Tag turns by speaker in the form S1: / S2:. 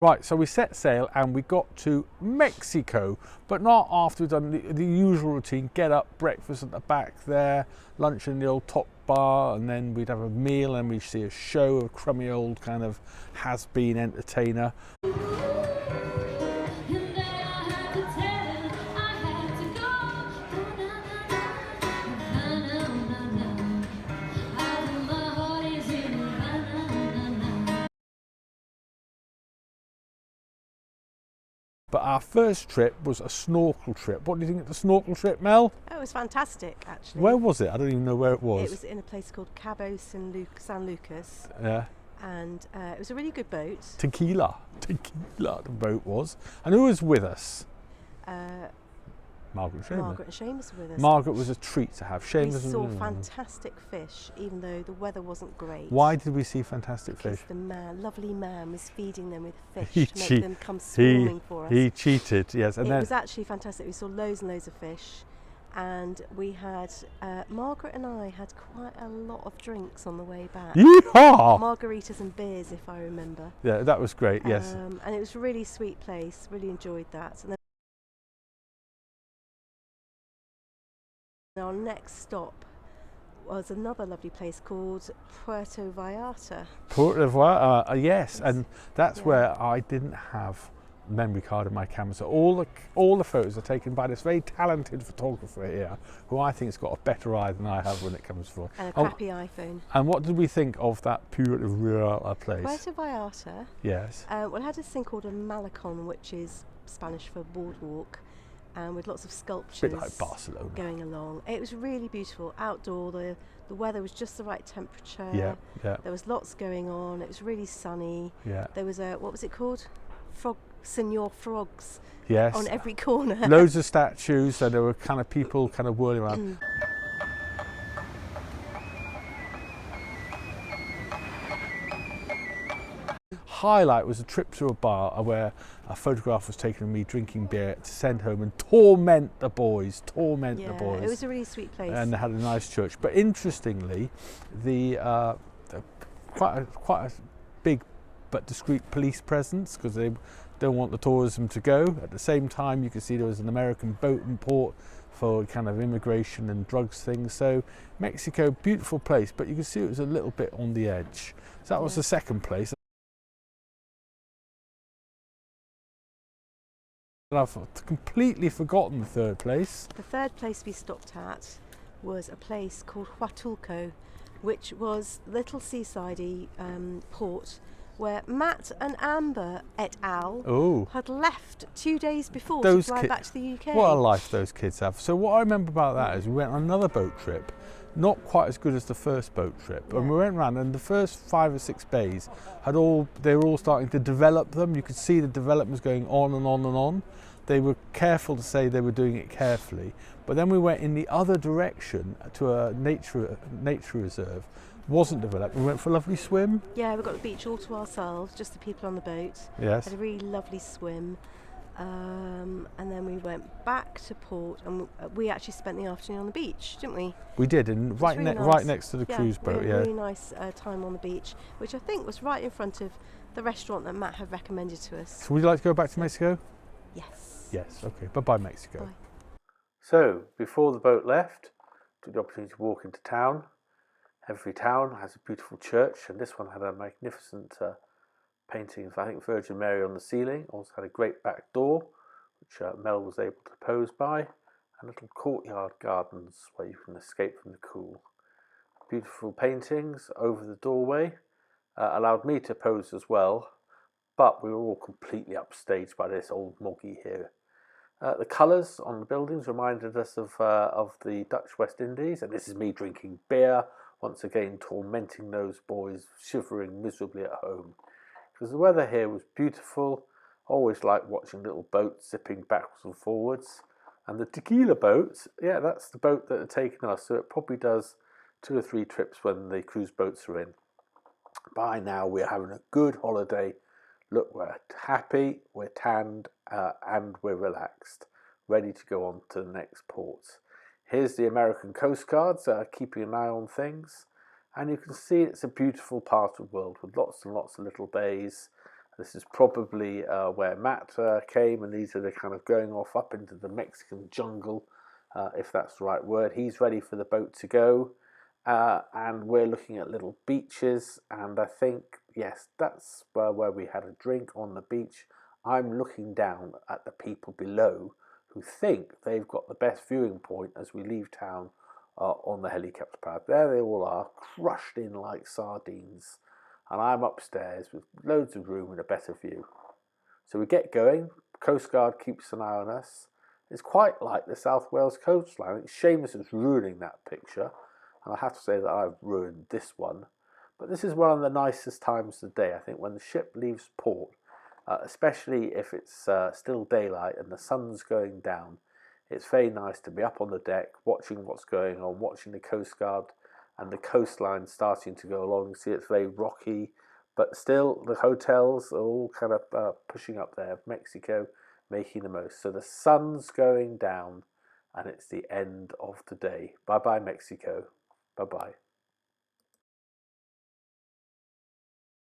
S1: Right, so we set sail and we got to Mexico, but not after we've done the usual routine, get up, breakfast at the back there, lunch in the old top bar, and then we'd have a meal and we'd see a show, a crummy old kind of has-been entertainer. But our first trip was a snorkel trip. What do you think of the snorkel trip, Mel?
S2: Oh, it was fantastic, actually.
S1: Where was it? I don't even know where it was.
S2: It was in a place called Cabo San Lucas.
S1: Yeah.
S2: And it was a really good boat.
S1: Tequila, the boat was. And who was with us? Margaret and Seamus.
S2: Margaret and Seamus were with us.
S1: Margaret was a treat to have. Seamus
S2: we saw fantastic fish, even though the weather wasn't great.
S1: Why did we see fantastic
S2: because
S1: fish?
S2: the lovely man, was feeding them with fish
S1: He
S2: to make them come swarming for us.
S1: He cheated, yes. And
S2: it
S1: then
S2: was actually fantastic. We saw loads and loads of fish, and we had Margaret and I had quite a lot of drinks on the way back.
S1: Yeehaw!
S2: Margaritas and beers, if I remember.
S1: Yeah, that was great. Yes.
S2: And it was a really sweet place. Really enjoyed that. And then our next stop was another lovely place called Puerto Vallarta.
S1: Puerto Vallarta, yes, and that's where I didn't have a memory card in my camera. So all the photos are taken by this very talented photographer here, who I think has got a better eye than I have when it comes to.
S2: And a crappy iPhone.
S1: And what did we think of that Puerto Vallarta place?
S2: Puerto Vallarta.
S1: Yes.
S2: Well, it had this thing called a malecon, which is Spanish for boardwalk. And with lots of sculptures,
S1: a bit like Barcelona,
S2: going along. It was really beautiful outdoor. The weather was just the right temperature.
S1: Yeah.
S2: There was lots going on. It was really sunny.
S1: Yeah.
S2: There was what was it called? Senor Frogs.
S1: Yes.
S2: On every corner.
S1: Loads of statues, and there were kind of people kind of whirling around. Highlight was a trip to a bar where a photograph was taken of me drinking beer to send home and torment the boys.
S2: It was a really sweet place.
S1: And they had a nice church. But interestingly, the quite a big but discreet police presence, because they don't want the tourism to go. At the same time, you could see there was an American boat in port for kind of immigration and drugs things. So Mexico, beautiful place, but you can see it was a little bit on the edge. So that was the second place. And I've completely forgotten the third place.
S2: The third place we stopped at was a place called Huatulco, which was little seasidey port where Matt and Amber et al. Had left 2 days before to fly back to the UK.
S1: What a life those kids have. So what I remember about that is we went on another boat trip, not quite as good as the first boat trip. Yeah. And we went around, and the first 5 or 6 bays they were all starting to develop them. You could see the developments going on and on and on. They were careful to say they were doing it carefully. But then we went in the other direction to a nature reserve. Wasn't developed. We went for a lovely swim.
S2: Yeah, we got the beach all to ourselves, just the people on the boat.
S1: Yes.
S2: Had a really lovely swim. And then we went back to port, and we actually spent the afternoon on the beach, didn't we?
S1: We did, and right next to the cruise boat.
S2: We had a really nice time on the beach, which I think was right in front of the restaurant that Matt had recommended to us.
S1: So would you like to go back to Mexico?
S2: Yes.
S1: Yes, okay. Bye-bye, Mexico.
S2: Bye.
S1: So, before the boat left, took the opportunity to walk into town. Every town has a beautiful church, and this one had a magnificent painting of, I think, Virgin Mary on the ceiling. Also had a great back door, which Mel was able to pose by, and little courtyard gardens where you can escape from the cool. Beautiful paintings over the doorway allowed me to pose as well, but we were all completely upstaged by this old moggy here. The colours on the buildings reminded us of the Dutch West Indies, and this is me drinking beer, once again tormenting those boys, shivering miserably at home. Because the weather here was beautiful. Always liked watching little boats zipping backwards and forwards. And the tequila boats, yeah, that's the boat that had taken us, so it probably does 2 or 3 trips when the cruise boats are in. By now we're having a good holiday. Look, we're happy, we're tanned, and we're relaxed, ready to go on to the next ports. Here's the American Coast Guards keeping an eye on things, and you can see it's a beautiful part of the world with lots and lots of little bays, This is probably where Matt came, and these are the kind of going off up into the Mexican jungle, if that's the right word. He's ready for the boat to go, and we're looking at little beaches, and I think, yes, that's where we had a drink on the beach. I'm looking down at the people below who think they've got the best viewing point as we leave town on the helicopter pad. There they all are, crushed in like sardines, and I'm upstairs with loads of room and a better view. So we get going. Coast Guard keeps an eye on us. It's quite like the South Wales coastline. It's Seamus is ruining that picture, and I have to say that I've ruined this one. But this is one of the nicest times of the day, I think, when the ship leaves port, especially if it's still daylight and the sun's going down. It's very nice to be up on the deck, watching what's going on, watching the Coast Guard and the coastline starting to go along. You see, it's very rocky, but still the hotels are all kind of pushing up there. Mexico making the most. So the sun's going down, and it's the end of the day. Bye bye, Mexico. Bye bye.